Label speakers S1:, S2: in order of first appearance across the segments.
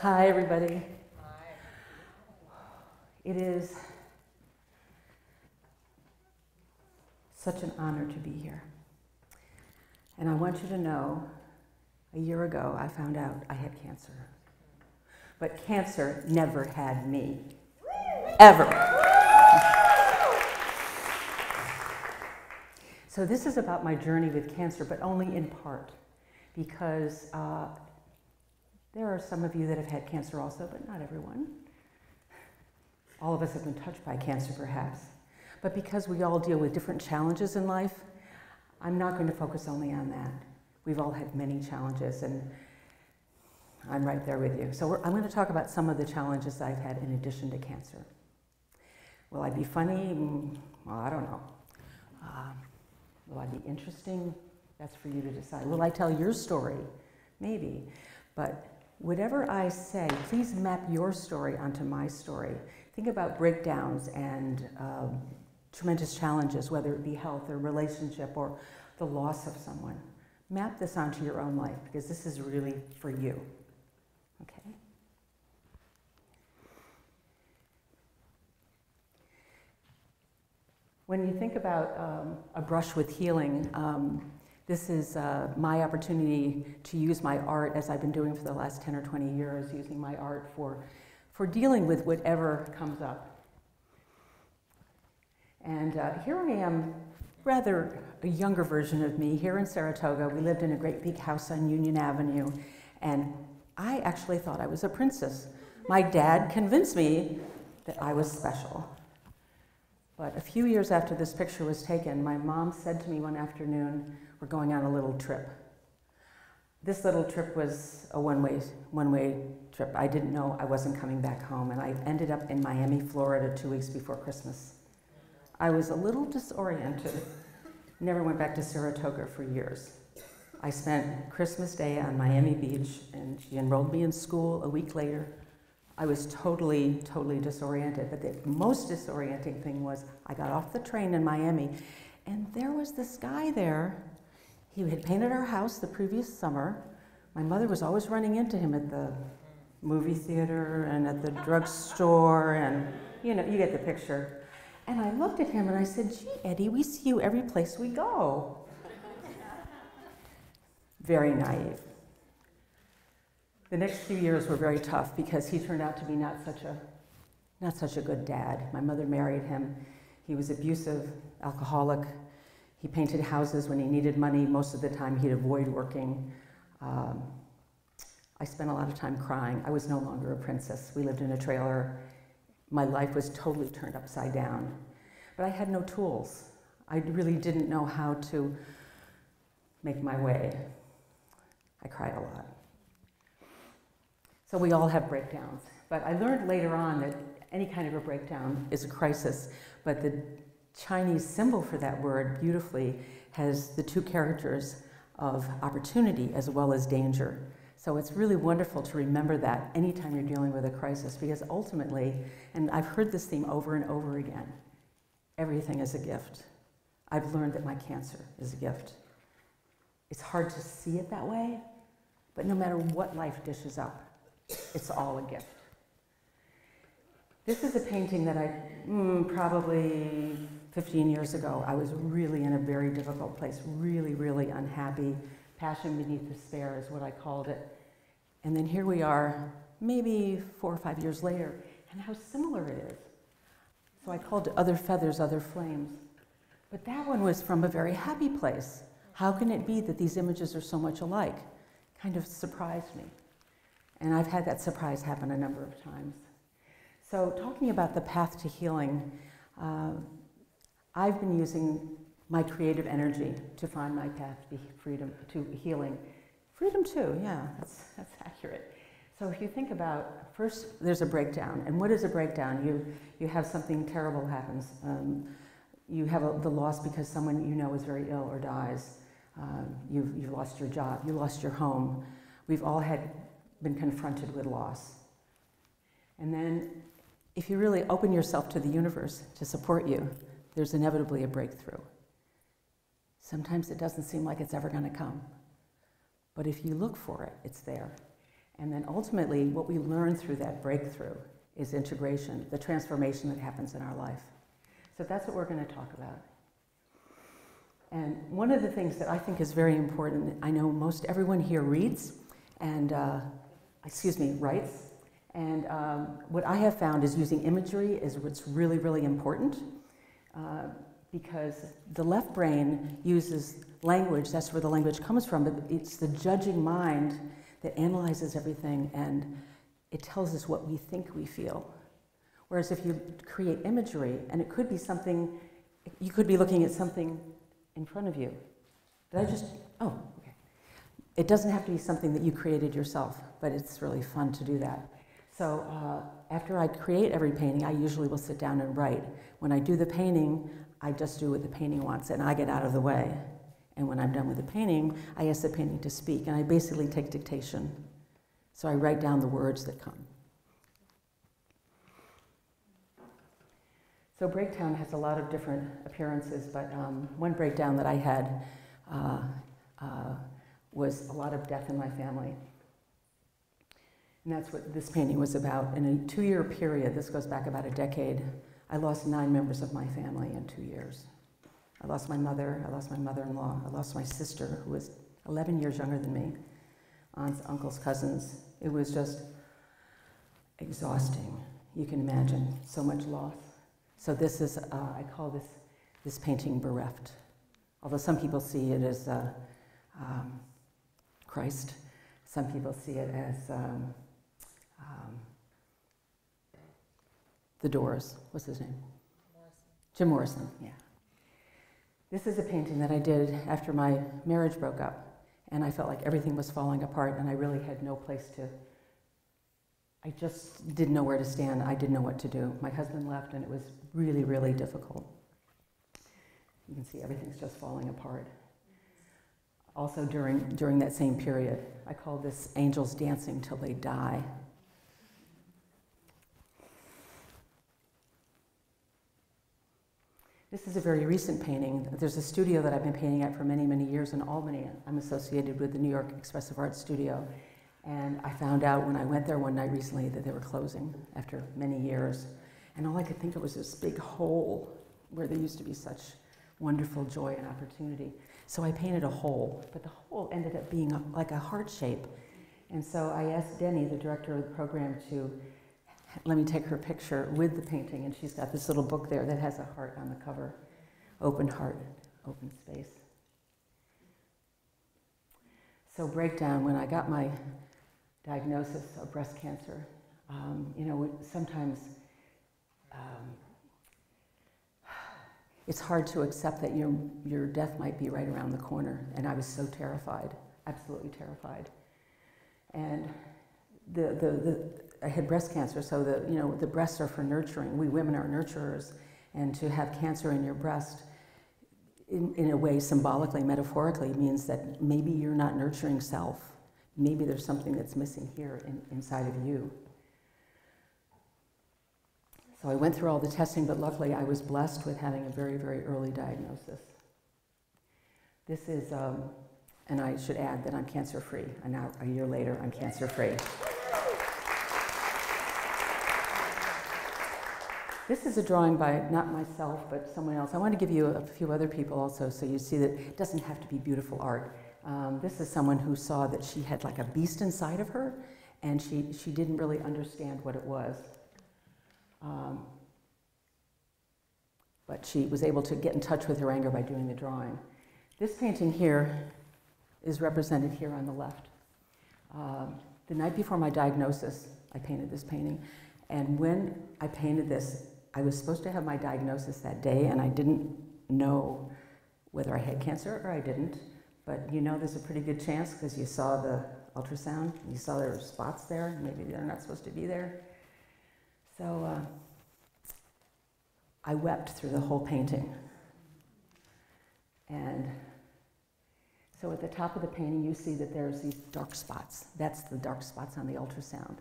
S1: Hi, everybody.
S2: Hi.
S1: It is such an honor to be here. And I want you to know, a year ago, I found out I had cancer. But cancer never had me. Ever. So this is about my journey with cancer, but only in part, because there are some of you that have had cancer also, but not everyone. All of us have been touched by cancer, perhaps. But because we all deal with different challenges in life, I'm not going to focus only on that. We've all had many challenges, and I'm right there with you. So I'm going to talk about some of the challenges I've had in addition to cancer. Will I be funny? Well, I don't know. Will I be interesting? That's for you to decide. Will I tell your story? Maybe. But whatever I say, please map your story onto my story. Think about breakdowns and tremendous challenges, whether it be health or relationship or the loss of someone. Map this onto your own life, because this is really for you. Okay? When you think about a brush with healing, this is my opportunity to use my art, as I've been doing for the last 10 or 20 years, using my art for dealing with whatever comes up. And here I am, rather a younger version of me, here in Saratoga. We lived in a great big house on Union Avenue, and I actually thought I was a princess. My dad convinced me that I was special. But a few years after this picture was taken, my mom said to me one afternoon, "We're going on a little trip." This little trip was a one-way trip. I didn't know I wasn't coming back home, and I ended up in Miami, Florida 2 weeks before Christmas. I was a little disoriented. Never went back to Saratoga for years. I spent Christmas Day on Miami Beach, and she enrolled me in school a week later. I was totally disoriented, but the most disorienting thing was I got off the train in Miami, and there was this guy there. He had painted our house the previous summer. My mother was always running into him at the movie theater and at the drugstore, and you know, you get the picture. And I looked at him and I said, "Gee, Eddie, we see you every place we go." Very naive. The next few years were very tough because he turned out to be not such a good dad. My mother married him. He was abusive, alcoholic. He painted houses when he needed money. Most of the time he'd avoid working. I spent a lot of time crying. I was no longer a princess. We lived in a trailer. My life was totally turned upside down. But I had no tools. I really didn't know how to make my way. I cried a lot. So we all have breakdowns. But I learned later on that any kind of a breakdown is a crisis. But the Chinese symbol for that word beautifully has the two characters of opportunity as well as danger. So it's really wonderful to remember that anytime you're dealing with a crisis, because ultimately, and I've heard this theme over and over again, everything is a gift. I've learned that my cancer is a gift. It's hard to see it that way, but no matter what life dishes up, it's all a gift. This is a painting that I, probably 15 years ago, I was really in a very difficult place, really unhappy. Passion beneath despair is what I called it. And then here we are, maybe 4 or 5 years later, and how similar it is. So I called it Other Feathers, Other Flames. But that one was from a very happy place. How can it be that these images are so much alike? Kind of surprised me. And I've had that surprise happen a number of times. So talking about the path to healing, I've been using my creative energy to find my path to healing. Freedom too, yeah, that's accurate. So if you think about, first there's a breakdown. And what is a breakdown? You have something terrible happens. You have the loss because someone you know is very ill or dies. You've lost your job, you lost your home. We've all been confronted with loss. And then if you really open yourself to the universe to support you, there's inevitably a breakthrough. Sometimes it doesn't seem like it's ever going to come. But if you look for it, it's there. And then ultimately, what we learn through that breakthrough is integration, the transformation that happens in our life. So that's what we're going to talk about. And one of the things that I think is very important, I know most everyone here reads and, writes. And what I have found is using imagery is what's really, really important. Because the left brain uses language, that's where the language comes from, but it's the judging mind that analyzes everything and it tells us what we think we feel. Whereas if you create imagery, and it could be something, you could be looking at something in front of you. Did I just, oh, okay. It doesn't have to be something that you created yourself, but it's really fun to do that. So after I create every painting, I usually will sit down and write. When I do the painting, I just do what the painting wants, and I get out of the way. And when I'm done with the painting, I ask the painting to speak, and I basically take dictation. So I write down the words that come. So breakdown has a lot of different appearances, but one breakdown that I had was a lot of death in my family. And that's what this painting was about. In a 2-year period, this goes back about a decade, I lost 9 members of my family in 2 years. I lost my mother, I lost my mother-in-law, I lost my sister, who was 11 years younger than me, aunts, uncles, cousins. It was just exhausting. You can imagine so much loss. So this is, I call this painting bereft. Although some people see it as Christ, some people see it as The Doors. What's his name? Jim Morrison, yeah. This is a painting that I did after my marriage broke up, and I felt like everything was falling apart, and I really had no place to, I just didn't know where to stand. I didn't know what to do. My husband left, and it was really, really difficult. You can see everything's just falling apart. Also during that same period, I call this angels dancing till they die. This is a very recent painting. There's a studio that I've been painting at for many, many years in Albany. I'm associated with the New York Expressive Arts Studio. And I found out when I went there one night recently that they were closing after many years. And all I could think of was this big hole where there used to be such wonderful joy and opportunity. So I painted a hole, but the hole ended up being like a heart shape. And so I asked Denny, the director of the program, to let me take her picture with the painting, and she's got this little book there that has a heart on the cover. Open heart, open space. So breakdown, when I got my diagnosis of breast cancer, sometimes it's hard to accept that your death might be right around the corner, and I was so terrified, absolutely terrified. And I had breast cancer, so the breasts are for nurturing. We women are nurturers, and to have cancer in your breast, in a way, symbolically, metaphorically, means that maybe you're not nurturing self. Maybe there's something that's missing here inside of you. So I went through all the testing, but luckily I was blessed with having a very, very early diagnosis. This is, and I should add that I'm cancer-free. And now, a year later, I'm cancer-free. This is a drawing by, not myself, but someone else. I want to give you a few other people also, so you see that it doesn't have to be beautiful art. This is someone who saw that she had like a beast inside of her, and she didn't really understand what it was. But she was able to get in touch with her anger by doing the drawing. This painting here is represented here on the left. The night before my diagnosis, I painted this painting. And when I painted this, I was supposed to have my diagnosis that day, and I didn't know whether I had cancer or I didn't. But there's a pretty good chance because you saw the ultrasound, you saw there were spots there, maybe they're not supposed to be there. So I wept through the whole painting. And so at the top of the painting, you see that there's these dark spots. That's the dark spots on the ultrasound.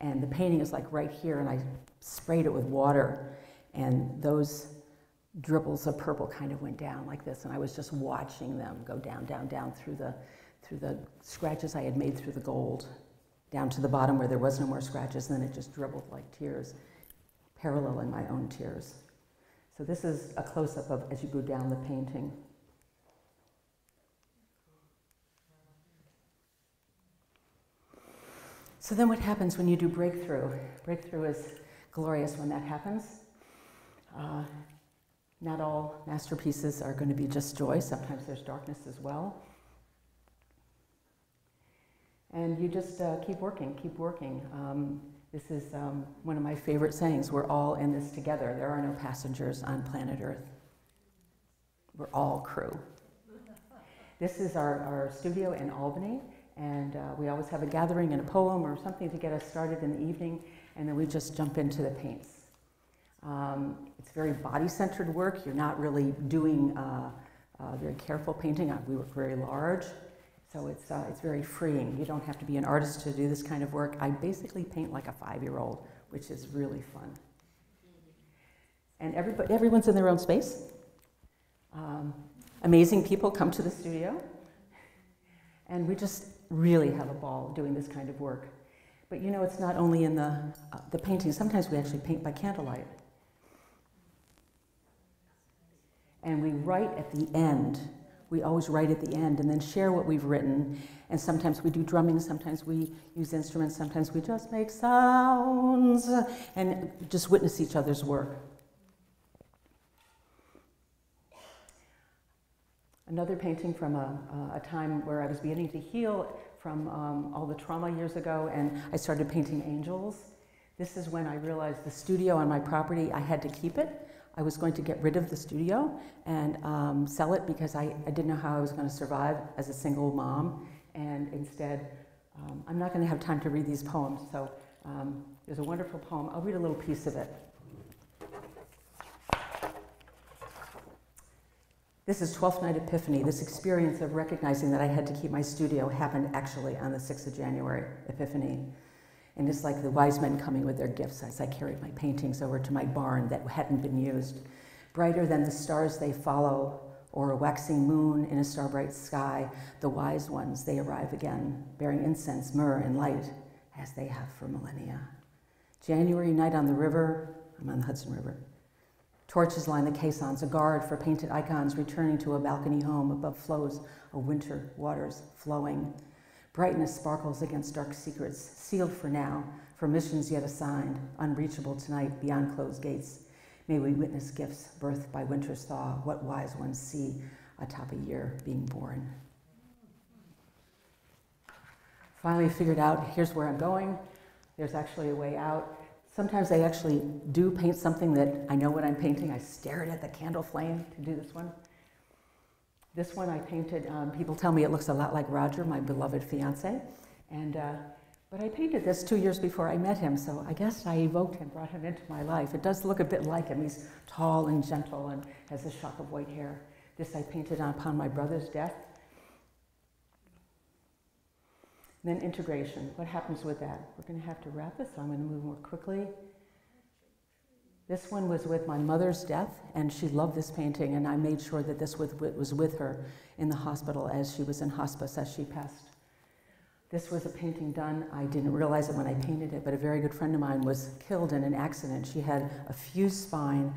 S1: And the painting is like right here, and I sprayed it with water, and those dribbles of purple kind of went down like this, and I was just watching them go down, down, down through the scratches I had made through the gold. down to the bottom where there was no more scratches, and then it just dribbled like tears, paralleling my own tears. So this is a close-up of as you go down the painting. So then what happens when you do breakthrough? Breakthrough is glorious when that happens. Not all masterpieces are going to be just joy. Sometimes there's darkness as well. And you just keep working, keep working. This is one of my favorite sayings. We're all in this together. There are no passengers on planet Earth. We're all crew. This is our studio in Albany. And we always have a gathering and a poem or something to get us started in the evening, and then we just jump into the paints. It's very body-centered work. You're not really doing very careful painting. We work very large, so it's very freeing. You don't have to be an artist to do this kind of work. I basically paint like a 5-year-old, which is really fun. And everyone's in their own space. Amazing people come to the studio, and we just really have a ball doing this kind of work. But you know, it's not only in the painting. Sometimes we actually paint by candlelight. And we write at the end. We always write at the end and then share what we've written. And sometimes we do drumming, sometimes we use instruments, sometimes we just make sounds and just witness each other's work. Another painting from a time where I was beginning to heal from all the trauma years ago, and I started painting angels. This is when I realized the studio on my property, I had to keep it. I was going to get rid of the studio and sell it because I didn't know how I was going to survive as a single mom. And instead, I'm not going to have time to read these poems, so there's a wonderful poem. I'll read a little piece of it. This is 12th Night Epiphany. This experience of recognizing that I had to keep my studio happened actually on the 6th of January, Epiphany. And it's like the wise men coming with their gifts as I carried my paintings over to my barn that hadn't been used. Brighter than the stars they follow, or a waxing moon in a starbright sky, the wise ones, they arrive again, bearing incense, myrrh, and light, as they have for millennia. January night on the river, I'm on the Hudson River. Torches line the caissons, a guard for painted icons returning to a balcony home above flows of winter waters flowing. Brightness sparkles against dark secrets, sealed for now, for missions yet assigned, unreachable tonight beyond closed gates. May we witness gifts birthed by winter's thaw, what wise ones see atop a year being born. Finally figured out, here's where I'm going. There's actually a way out. Sometimes I actually do paint something that I know what I'm painting. I stare at the candle flame to do this one. This one I painted, people tell me it looks a lot like Roger, my beloved fiance. But I painted this 2 years before I met him, so I guess I evoked him, brought him into my life. It does look a bit like him. He's tall and gentle and has a shock of white hair. This I painted upon my brother's death. And then integration. What happens with that? We're going to have to wrap this, so I'm going to move more quickly. This one was with my mother's death, and she loved this painting, and I made sure that this was with her in the hospital as she was in hospice as she passed. This was a painting done, I didn't realize it when I painted it, but a very good friend of mine was killed in an accident. She had a fused spine.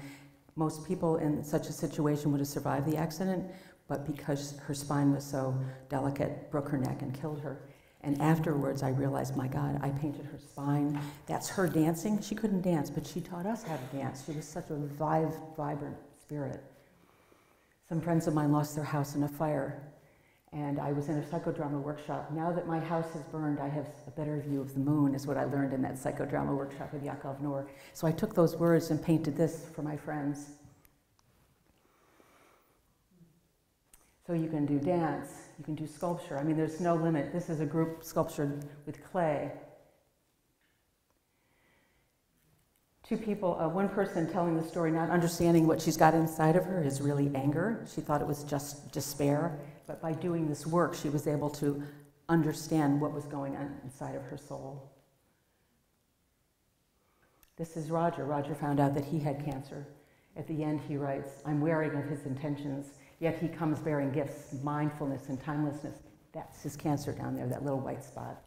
S1: Most people in such a situation would have survived the accident, but because her spine was so delicate, broke her neck and killed her. And afterwards, I realized, my God, I painted her spine. That's her dancing. She couldn't dance, but she taught us how to dance. She was such a vibrant spirit. Some friends of mine lost their house in a fire, and I was in a psychodrama workshop. Now that my house has burned, I have a better view of the moon, is what I learned in that psychodrama workshop with Yaakov Noor. So I took those words and painted this for my friends. So you can do dance, you can do sculpture. I mean, there's no limit. This is a group sculpture with clay. Two people, one person telling the story, not understanding what she's got inside of her is really anger. She thought it was just despair, but by doing this work, she was able to understand what was going on inside of her soul. This is Roger. Roger found out that he had cancer. At the end, he writes, I'm wary of his intentions, yet he comes bearing gifts, mindfulness and timelessness. That's his cancer down there, that little white spot.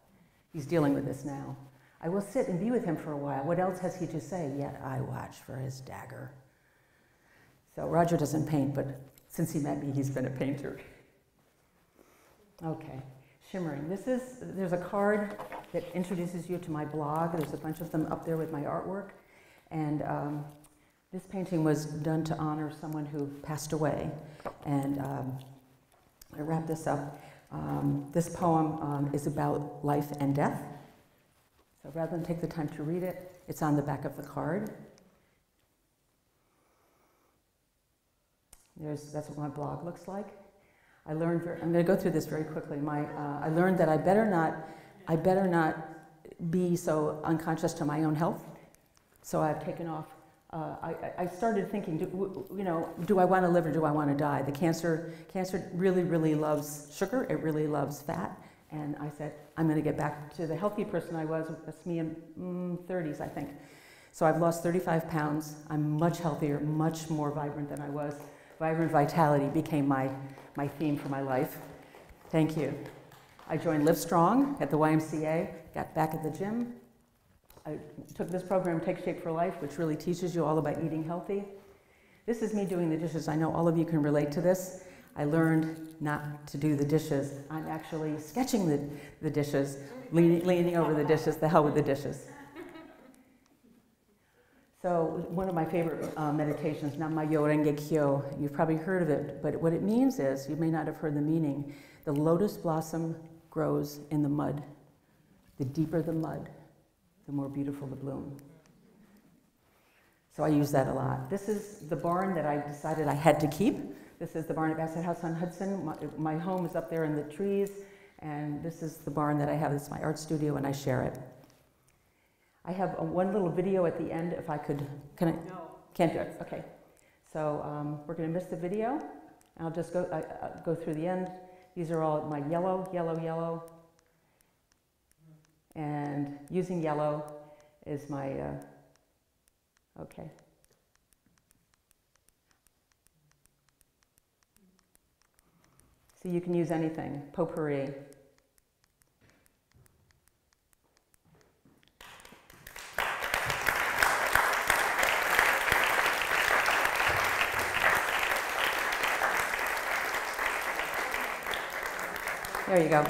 S1: He's dealing with this now. I will sit and be with him for a while. What else has he to say? Yet I watch for his dagger. So Roger doesn't paint, but since he met me, he's been a painter. Okay, shimmering. There's a card that introduces you to my blog. There's a bunch of them up there with my artwork. And this painting was done to honor someone who passed away. And I wrap this up. This poem is about life and death. So rather than take the time to read it, it's on the back of the card. That's what my blog looks like. I'm going to go through this very quickly. I learned that I better not be so unconscious to my own health. So I've taken off. I started thinking, do I want to live or do I want to die? The cancer really, really loves sugar. It really loves fat. And I said, I'm going to get back to the healthy person I was. That's me in 30s, I think. So I've lost 35 pounds. I'm much healthier, much more vibrant than I was. Vibrant vitality became my theme for my life. Thank you. I joined Live Strong at the YMCA, got back at the gym. I took this program, Take Shape for Life, which really teaches you all about eating healthy. This is me doing the dishes. I know all of you can relate to this. I learned not to do the dishes. I'm actually sketching the dishes, leaning over the dishes, the hell with the dishes. So one of my favorite meditations, Nam-myoho Renge Kyo, you've probably heard of it, but what it means is, you may not have heard the meaning, the lotus blossom grows in the mud. The deeper the mud, the more beautiful the bloom. So I use that a lot. This is the barn that I decided I had to keep. This is the barn at Bassett House on Hudson. My home is up there in the trees, and this is the barn that I have. It's my art studio, and I share it. I have one little video at the end, if I could, can I? No. Can't do it, okay. So we're gonna miss the video. I'll just go through the end. These are all my yellow, yellow, yellow. And using yellow is my, okay. So you can use anything, potpourri. There you go.